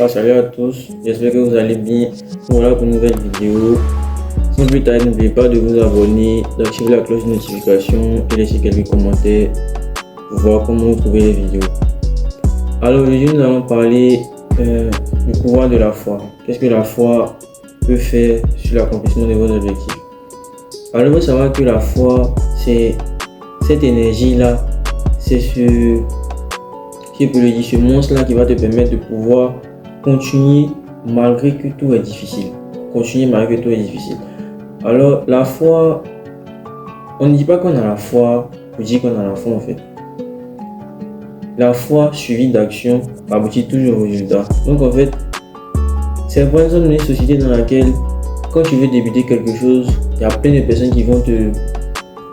Salut à tous, j'espère que vous allez bien. Voilà pour une nouvelle vidéo. Sans plus tarder, n'oubliez pas de vous abonner, d'activer la cloche de notification et laisser quelques commentaires pour voir comment vous trouvez les vidéos. Alors aujourd'hui, nous allons parler du pouvoir de la foi. Qu'est-ce que la foi peut faire sur l'accomplissement de vos objectifs? Alors il faut savoir que la foi, c'est cette énergie-là, c'est ce monstre-là qui va te permettre de pouvoir continuer malgré que tout est difficile. Alors, la foi, on ne dit pas qu'on a la foi pour dire qu'on a la foi en fait. La foi suivie d'action aboutit toujours au résultat. Donc en fait, c'est pour exemple une société dans laquelle, quand tu veux débuter quelque chose, il y a plein de personnes qui vont te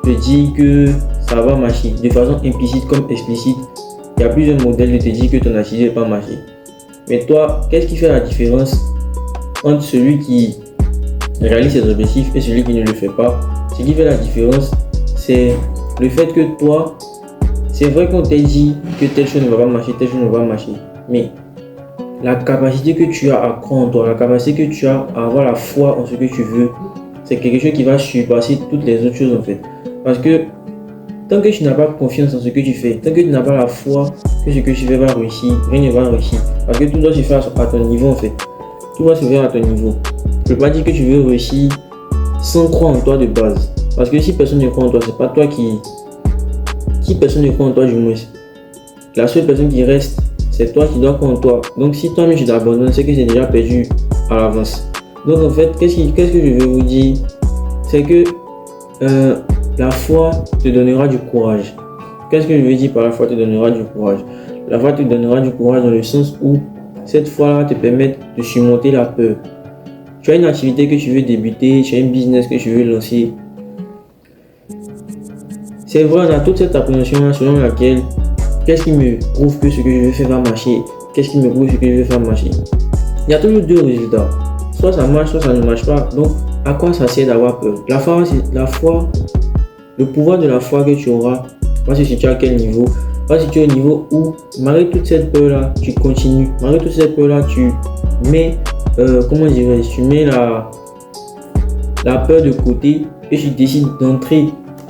dire que ça va marcher de façon implicite comme explicite. Il y a plusieurs modèles de te dire que ton activité n'est pas marché. Mais toi, qu'est-ce qui fait la différence entre celui qui réalise ses objectifs et celui qui ne le fait pas? Ce qui fait la différence, c'est le fait que toi, c'est vrai qu'on t'a dit que telle chose ne va pas marcher, telle chose ne va pas marcher. Mais la capacité que tu as à croire en toi, la capacité que tu as à avoir la foi en ce que tu veux, c'est quelque chose qui va surpasser toutes les autres choses en fait. Parce que tant que tu n'as pas confiance en ce que tu fais, tant que tu n'as pas la foi que ce que tu fais va réussir, rien ne va réussir. Parce que tout doit se faire à ton niveau en fait. Tout doit se faire à ton niveau. Je ne peux pas dire que tu veux réussir sans croire en toi de base. Parce que si personne ne croit en toi, c'est pas toi qui... Si personne ne croit en toi du moins, la seule personne qui reste, c'est toi qui dois croire en toi. Donc si toi-même tu t'abandonnes, c'est que c'est déjà perdu à l'avance. Donc en fait, qu'est-ce que je veux vous dire? C'est que la foi te donnera du courage. Qu'est-ce que je veux dire par la foi te donnera du courage? La foi te donnera du courage dans le sens où cette foi-là te permet de surmonter la peur. Tu as une activité que tu veux débuter, tu as un business que tu veux lancer. C'est vrai, on a toute cette appréhension selon laquelle qu'est-ce qui me prouve que ce que je veux faire va marcher? Qu'est-ce qui me prouve que ce que je veux faire marcher? Il y a toujours deux résultats. Soit ça marche, soit ça ne marche pas. Donc, à quoi ça sert d'avoir peur? La foi, le pouvoir de la foi que tu auras va se situer à quel niveau? Va se situer au niveau où, malgré toute cette peur-là, tu continues. Malgré toute cette peur-là, tu mets, tu mets la peur de côté et tu décides d'entrer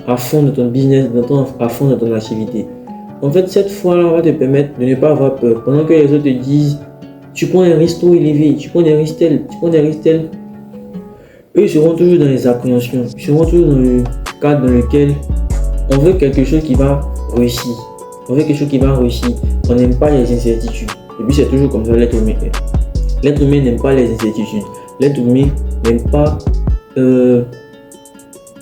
à fond de ton business, d'entrer à fond de ton activité. En fait, cette foi-là va te permettre de ne pas avoir peur. Pendant que les autres te disent, tu prends un risque trop élevé, tu prends des risques tels, eux seront toujours dans les appréhensions, ils seront toujours dans le cadre dans lequel on veut quelque chose qui va réussir. On veut quelque chose qui va réussir. On n'aime pas les incertitudes. Et puis c'est toujours comme ça l'être humain. L'être humain n'aime pas les incertitudes. L'être humain n'aime pas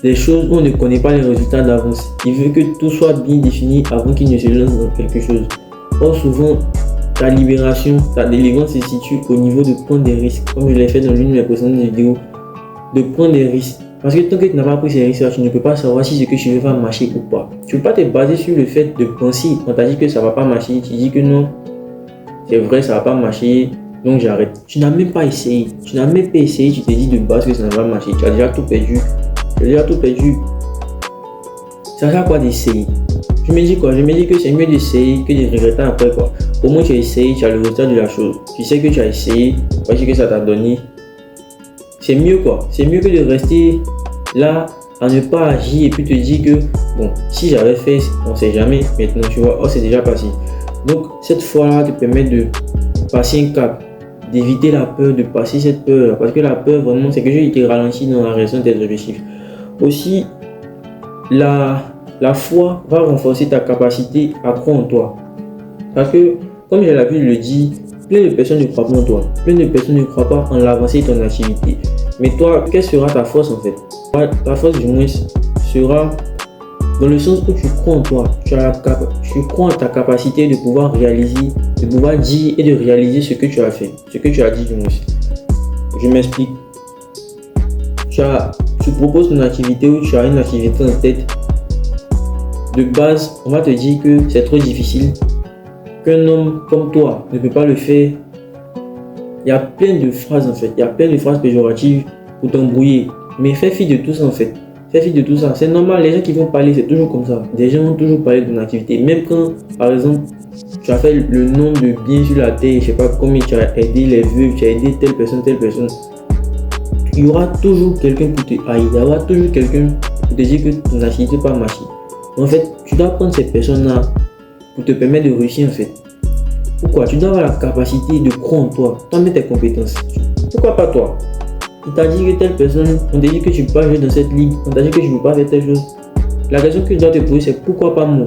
des choses où on ne connaît pas les résultats d'avance. Il veut que tout soit bien défini avant qu'il ne se lance dans quelque chose. Or souvent, ta libération, ta délivrance se situe au niveau de prendre des risques. Comme je l'ai fait dans l'une de mes précédentes vidéos. De prendre des risques. Parce que tant que tu n'as pas pris ces risques, tu ne peux pas savoir si ce que tu veux va marcher ou pas. Tu ne peux pas te baser sur le fait de penser. On t'a dit que ça ne va pas marcher, tu dis que non, c'est vrai, ça ne va pas marcher, donc j'arrête. Tu n'as même pas essayé. Tu te dis de base que ça ne va pas marcher. Tu as déjà tout perdu. Ça sert à quoi d'essayer? Je me dis quoi? Je me dis que c'est mieux d'essayer que de regretter après quoi. Au moins tu as essayé, tu as le résultat de la chose. Tu sais que tu as essayé, voici que ça t'a donné. C'est mieux quoi, c'est mieux que de rester là à ne pas agir et puis te dire que bon, si j'avais fait, on sait jamais, maintenant tu vois, oh c'est déjà passé. Donc cette fois-là te permet de passer un cap, d'éviter la peur, de passer cette peur là, parce que la peur vraiment c'est quelque chose qui te ralentit dans la réalisation de tes objectifs. Aussi, la foi va renforcer ta capacité à croire en toi. Parce que, comme j'ai l'habitude de le dire, plein de personnes ne croient pas en toi. Plein de personnes ne croient pas en l'avancée de ton activité. Mais toi, quelle sera ta force en fait? Ta force du moins sera dans le sens où tu crois en toi. Tu crois en ta capacité de pouvoir réaliser, de pouvoir dire et de réaliser ce que tu as fait. Ce que tu as dit du moins. Je m'explique. Tu proposes une activité ou tu as une activité en tête. De base, on va te dire que c'est trop difficile. Qu'un homme comme toi ne peut pas le faire. Il y a plein de phrases en fait, il y a plein de phrases péjoratives pour t'embrouiller. Mais fais fi de tout ça en fait. Fais fi de tout ça. C'est normal, les gens qui vont parler, c'est toujours comme ça. Des gens vont toujours parler de ton activité. Même quand, par exemple, tu as fait le nombre de biens sur la terre, je sais pas combien, tu as aidé les veuves, tu as aidé telle personne. Il y aura toujours quelqu'un pour te haïr, il y aura toujours quelqu'un pour te dire que ton activité n'est pas marché. En fait, tu dois prendre ces personnes-là pour te permettre de réussir en fait. Pourquoi? Tu dois avoir la capacité de croire en toi, t'en tes compétences. Pourquoi pas toi? On t'a dit que telle personne, on t'a dit que tu ne peux pas jouer dans cette ligue, on t'a dit que tu ne peux pas faire telle chose. La question que tu dois te poser, c'est pourquoi pas moi?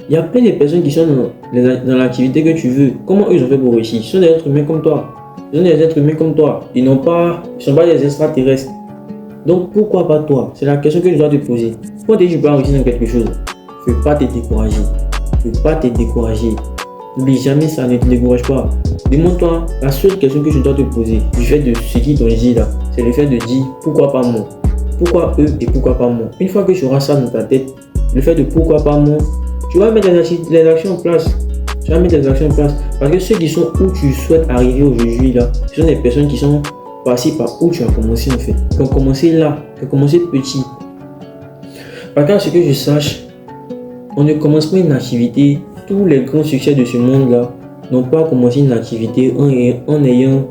Il y a plein de personnes qui sont dans l'activité que tu veux. Comment eux ils ont fait pour réussir? Ils sont des êtres humains comme toi. Ils sont des êtres humains comme toi. Ils ne sont pas des extraterrestres. Donc pourquoi pas toi? C'est la question que tu dois te poser. Quand tu peux réussir dans quelque chose, ne fais pas te décourager. Ne fais pas te décourager. N'oublie jamais ça, ne te décourage pas. Demande-toi, la seule question que tu dois te poser du fait de ce qu'ils t'ont dit là, c'est le fait de dire pourquoi pas moi? Pourquoi eux et pourquoi pas moi? Une fois que tu auras ça dans ta tête, le fait de pourquoi pas moi, tu vas mettre les actions en place. Tu vas mettre les actions en place. Parce que ceux qui sont où tu souhaites arriver aujourd'hui là, ce sont des personnes qui sont passées par où tu as commencé en fait. Qui ont commencé là, qui ont commencé petit. Par contre, ce que je sache, on ne commence pas une activité. Tous les grands succès de ce monde là n'ont pas commencé une activité en ayant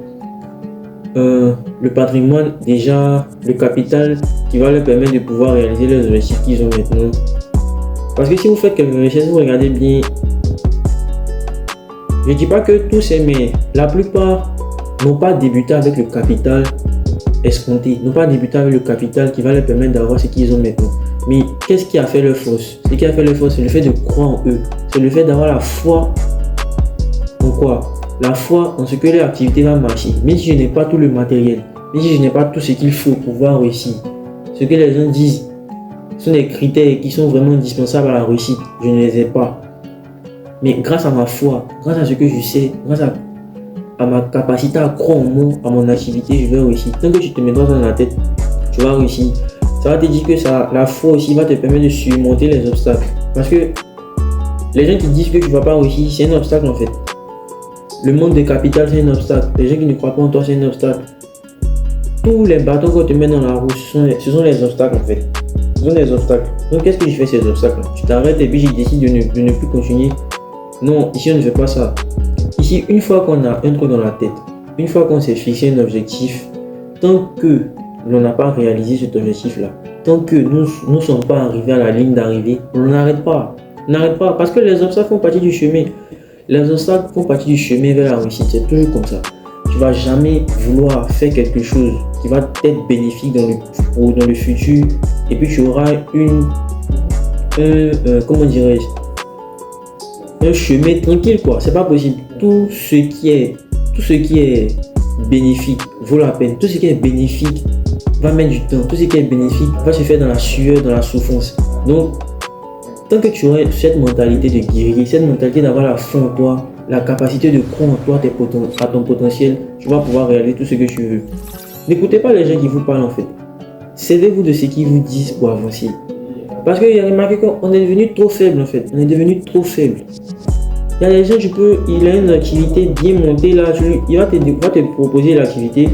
le patrimoine, déjà le capital qui va leur permettre de pouvoir réaliser les objectifs qu'ils ont maintenant. Parce que si vous faites quelques recherches, vous regardez bien, je ne dis pas que tous ces, mais la plupart n'ont pas débuté avec le capital escompté, n'ont pas débuté avec le capital qui va leur permettre d'avoir ce qu'ils ont maintenant. Mais qu'est-ce qui a fait leur force? Ce qui a fait leur force, c'est le fait de croire en eux, c'est le fait d'avoir la foi en quoi? La foi en ce que leur activité va marcher. Même si je n'ai pas tout le matériel, même si je n'ai pas tout ce qu'il faut pour pouvoir réussir, ce que les gens disent sont des critères qui sont vraiment indispensables à la réussite, je ne les ai pas. Mais grâce à ma foi, grâce à ce que je sais, grâce à ma capacité à croire en moi, à mon activité, je vais réussir. Tant que tu te mettras dans la tête, tu vas réussir. Ça va te dire que la foi aussi va te permettre de surmonter les obstacles. Parce que les gens qui disent que tu ne vas pas réussir, c'est un obstacle en fait. Le manque de capital, c'est un obstacle. Les gens qui ne croient pas en toi, c'est un obstacle. Tous les bâtons qu'on te met dans la roue, ce sont les obstacles en fait. Ce sont des obstacles. Donc qu'est-ce que je fais ces obstacles? Tu t'arrêtes et puis je décide de ne plus continuer. Non, ici on ne fait pas ça. Ici, une fois qu'on a un truc dans la tête, une fois qu'on s'est fixé un objectif, tant que l'on n'a pas réalisé cet objectif-là, tant que nous ne sommes pas arrivés à la ligne d'arrivée, on n'arrête pas. On n'arrête pas parce que les obstacles font partie du chemin. Les obstacles font partie du chemin vers la réussite. C'est toujours comme ça. Tu ne vas jamais vouloir faire quelque chose qui va être bénéfique dans le futur et puis tu auras comment dirais-je, un chemin tranquille quoi. C'est pas possible. Tout ce qui est bénéfique vaut la peine. Tout ce qui est bénéfique va mettre du temps. Tout ce qui est bénéfique va se faire dans la sueur, dans la souffrance. Donc, tant que tu auras cette mentalité de guerrier, cette mentalité d'avoir la foi en toi, la capacité de croire en toi, à ton potentiel, tu vas pouvoir réaliser tout ce que tu veux. N'écoutez pas les gens qui vous parlent en fait. Servez-vous de ce qu'ils vous disent pour avancer. Parce qu'il y a remarqué qu'on est devenu trop faible en fait. On est devenu trop faible. Il y a des gens, il a une activité bien montée là, il va te proposer l'activité.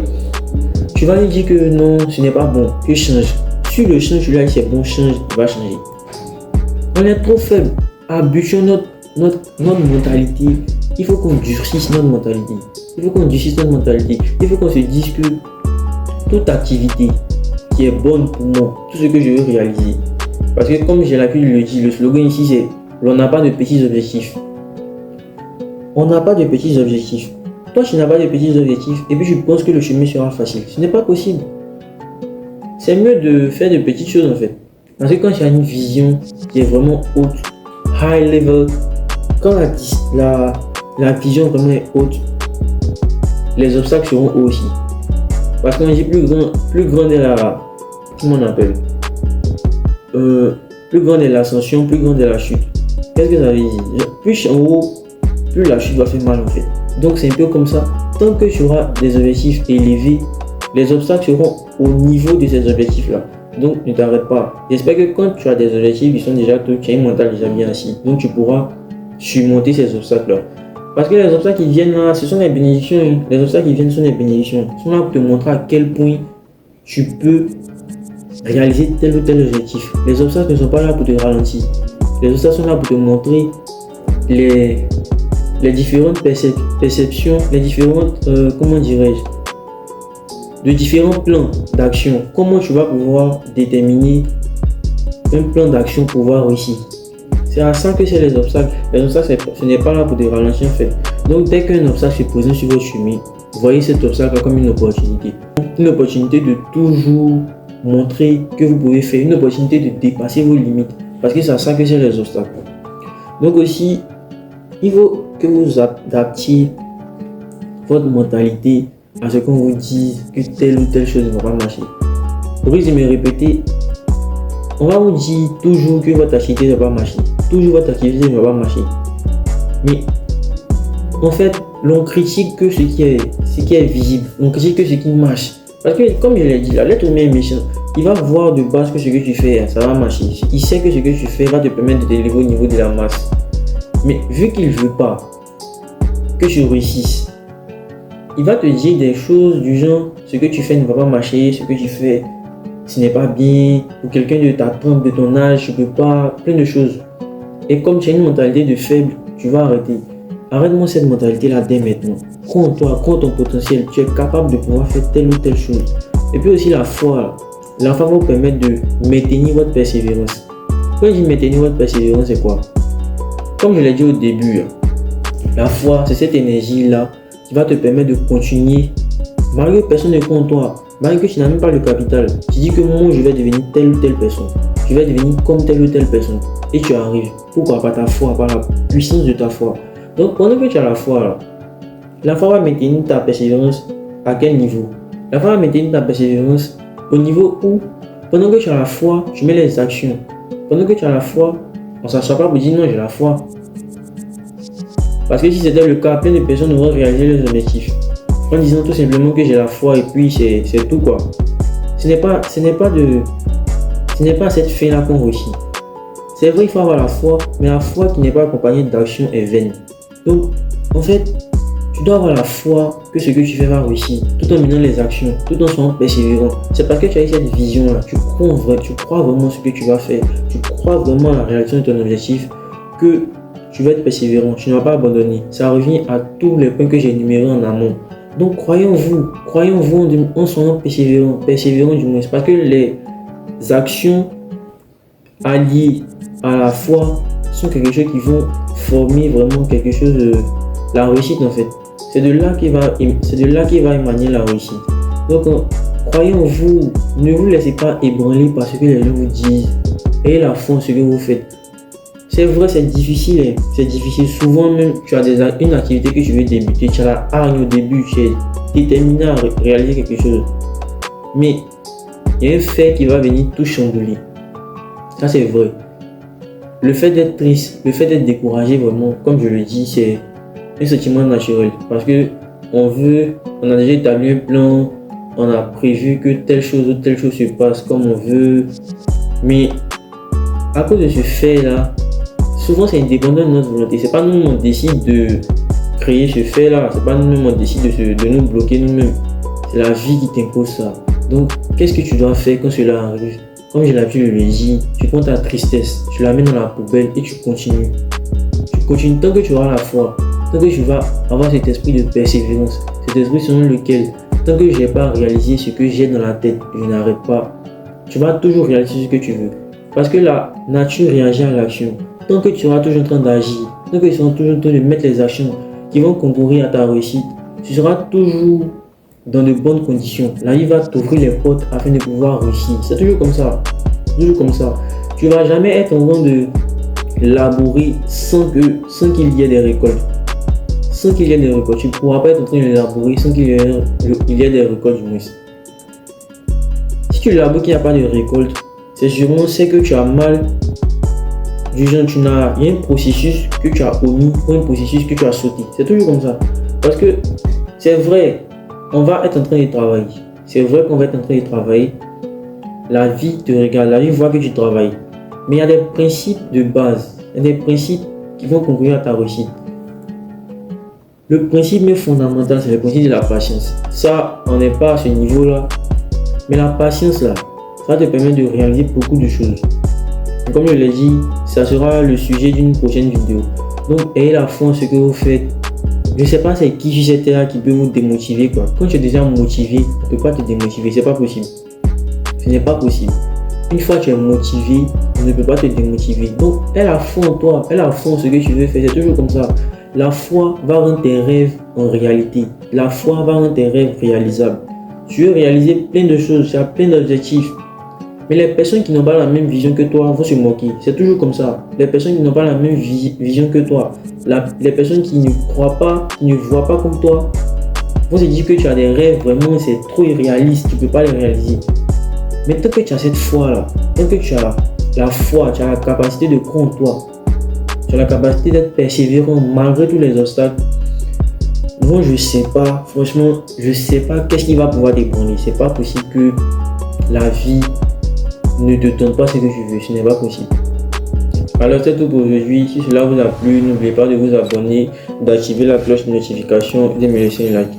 Tu vas lui dire que non, ce n'est pas bon, que change. Si le change, tu lui as dit c'est bon, change, il va changer. On est trop faible. Habituons notre mentalité. Il faut qu'on durcisse notre mentalité. Il faut qu'on se dise que toute activité qui est bonne pour moi, tout ce que je veux réaliser. Parce que comme j'ai l'habitude de le dire, le slogan ici c'est on n'a pas de petits objectifs. On n'a pas de petits objectifs. Toi, tu n'as pas de petits objectifs et puis tu penses que le chemin sera facile. Ce n'est pas possible. C'est mieux de faire de petites choses en fait. Parce que quand tu as une vision qui est vraiment haute, high level, quand la vision vraiment est haute, les obstacles seront hauts aussi. Parce qu'on dit plus grande est la... Comment on appelle plus grande est l'ascension, plus grande est la chute. Qu'est-ce que ça veut dire? Plus en haut, plus la chute va faire mal en fait. Donc c'est un peu comme ça. Tant que tu auras des objectifs élevés, les obstacles seront au niveau de ces objectifs-là. Donc ne t'arrête pas. J'espère que quand tu as des objectifs qui sont déjà tôt, tu as une mentale déjà bien assis. Donc tu pourras surmonter ces obstacles-là. Parce que les obstacles qui viennent là, ce sont des bénédictions. Les obstacles qui viennent sont des bénédictions. Ils sont là pour te montrer à quel point tu peux réaliser tel ou tel objectif. Les obstacles ne sont pas là pour te ralentir. Les obstacles sont là pour te montrer les, les différentes perceptions, les différentes, comment dirais-je, de différents plans d'action. Comment tu vas pouvoir déterminer un plan d'action pour pouvoir réussir. C'est à ça que c'est les obstacles. Les obstacles, ce n'est pas là pour te ralentir en fait. Donc dès qu'un obstacle se présente sur votre chemin, voyez cet obstacle comme une opportunité. Une opportunité de toujours montrer que vous pouvez faire, une opportunité de dépasser vos limites. Parce que c'est à ça que c'est les obstacles. Donc aussi, il faut que vous adaptiez votre mentalité à ce qu'on vous dise que telle ou telle chose ne va pas marcher. Pour résumer, répéter, on va vous dire toujours que votre activité ne va pas marcher. Toujours votre activité ne va pas marcher. Mais en fait, l'on critique que ce qui est visible. On critique que ce qui marche. Parce que comme je l'ai dit, l'être humain est méchant. Il va voir de base que ce que tu fais, ça va marcher. Il sait que ce que tu fais va te permettre de t'élever au niveau de la masse. Mais vu qu'il ne veut pas que tu réussisses, il va te dire des choses du genre, ce que tu fais ne va pas marcher, ce que tu fais, ce n'est pas bien, pour quelqu'un de ta trempe, de ton âge, je peux pas, plein de choses. Et comme tu as une mentalité de faible, tu vas arrêter. Arrête-moi cette mentalité-là dès maintenant. Crois en toi, crois en ton potentiel, tu es capable de pouvoir faire telle ou telle chose. Et puis aussi la foi. La foi va vous permettre de maintenir votre persévérance. Quand je dis maintenir votre persévérance, c'est quoi? Comme je l'ai dit au début, la foi, c'est cette énergie-là qui va te permettre de continuer. Malgré que personne ne croit en toi, malgré que tu n'as même pas le capital, tu dis que moi je vais devenir telle ou telle personne. Je vais devenir comme telle ou telle personne. Et tu arrives. Pourquoi? Par ta foi, par la puissance de ta foi. Donc pendant que tu as la foi, la foi va maintenir ta persévérance à quel niveau? La foi va maintenir ta persévérance au niveau où, pendant que tu as la foi, tu mets les actions. Pendant que tu as la foi, on ne s'assoit pas pour dire non, j'ai la foi. Parce que si c'était le cas, plein de personnes auraient réalisé leurs objectifs en disant tout simplement que j'ai la foi et puis c'est tout quoi. Ce n'est pas cette fin-là qu'on réussit. C'est vrai, il faut avoir la foi, mais la foi qui n'est pas accompagnée d'action est vaine. Donc, en fait, tu dois avoir la foi que ce que tu fais va réussir, tout en menant les actions, tout en soyant persévérant. C'est parce que tu as eu cette vision-là, tu crois vraiment ce que tu vas faire, tu crois vraiment à la réalisation de ton objectif, que tu vas être persévérant, tu ne vas pas abandonner. Ça revient à tous les points que j'ai énumérés en amont. Donc, croyez en vous en soyant persévérant du moins. Parce que les actions alliées à la foi sont quelque chose qui vont former vraiment quelque chose de la réussite en fait. C'est de là qu'il va émaner la réussite. Donc croyez en vous, ne vous laissez pas ébranler par ce que les gens vous disent. Ayez la foi en ce que vous faites. C'est vrai, c'est difficile, Souvent même, tu as une activité que tu veux débuter, tu as la hargne au début, tu es déterminé à réaliser quelque chose. Mais il y a un fait qui va venir tout chambouler. Ça c'est vrai. Le fait d'être triste, le fait d'être découragé, vraiment, comme je le dis, c'est un sentiment naturel. Parce que on a déjà établi un plan, on a prévu que telle chose ou telle chose se passe comme on veut. Mais à cause de ce fait-là, souvent c'est indépendant de notre volonté. C'est pas nous on décide de créer ce fait-là. C'est pas nous on décide de nous bloquer nous-mêmes. C'est la vie qui t'impose ça. Donc, qu'est-ce que tu dois faire quand cela arrive? Comme j'ai l'habitude de le dire, tu prends ta tristesse, tu la mets dans la poubelle et tu continues. Tu continues tant que tu auras la foi, tant que tu vas avoir cet esprit de persévérance, cet esprit selon lequel, tant que je n'ai pas réalisé ce que j'ai dans la tête, je n'arrête pas. Tu vas toujours réaliser ce que tu veux. Parce que la nature réagit à l'action. Tant que tu seras toujours en train d'agir, tant que tu seras toujours en train de mettre les actions qui vont concourir à ta réussite, tu seras toujours dans de bonnes conditions. La vie va t'ouvrir les portes afin de pouvoir réussir. C'est toujours comme ça. Toujours comme ça. Tu ne vas jamais être en train de labourer sans qu'il y ait des récoltes. Sans qu'il y ait des récoltes. Tu ne pourras pas être en train de labourer sans qu'il y ait des récoltes du moins. Si tu laboures qu'il n'y a pas de récolte, c'est sûrement que tu as mal. Du genre, il y a un processus que tu as omis ou un processus que tu as sauté. C'est toujours comme ça. Parce que c'est vrai, on va être en train de travailler. C'est vrai qu'on va être en train de travailler. La vie te regarde, la vie voit que tu travailles. Mais il y a des principes de base. Il y a des principes qui vont concourir à ta réussite. Le principe fondamental, c'est le principe de la patience. Ça, on n'est pas à ce niveau-là. Mais la patience, là, ça va te permettre de réaliser beaucoup de choses. Comme je l'ai dit, ça sera le sujet d'une prochaine vidéo. Donc, ayez la foi en ce que vous faites. Je ne sais pas c'est qui sur cette terre qui peut vous démotiver, quoi. Quand tu es déjà motivé, on ne peut pas te démotiver. C'est pas possible. Ce n'est pas possible. Une fois que tu es motivé, on ne peut pas te démotiver. Donc, aie la foi en toi. Aie la foi en ce que tu veux faire. C'est toujours comme ça. La foi va rendre tes rêves en réalité. La foi va rendre tes rêves réalisables. Tu veux réaliser plein de choses. Tu as plein d'objectifs. Mais les personnes qui n'ont pas la même vision que toi vont se moquer. C'est toujours comme ça. Les personnes qui n'ont pas la même vision que toi, les personnes qui ne croient pas, qui ne voient pas comme toi, vont se dire que tu as des rêves, vraiment, c'est trop irréaliste, tu ne peux pas les réaliser. Mais tant que tu as cette foi-là, tant que tu as la foi, tu as la capacité de croire en toi, tu as la capacité d'être persévérant malgré tous les obstacles, moi je sais pas, franchement, je sais pas qu'est-ce qui va pouvoir t'ébranler. C'est pas possible que la vie ne te donne pas ce que tu veux, ce n'est pas possible. Alors c'est tout pour aujourd'hui. Si cela vous a plu, n'oubliez pas de vous abonner, d'activer la cloche de notification et de me laisser un like.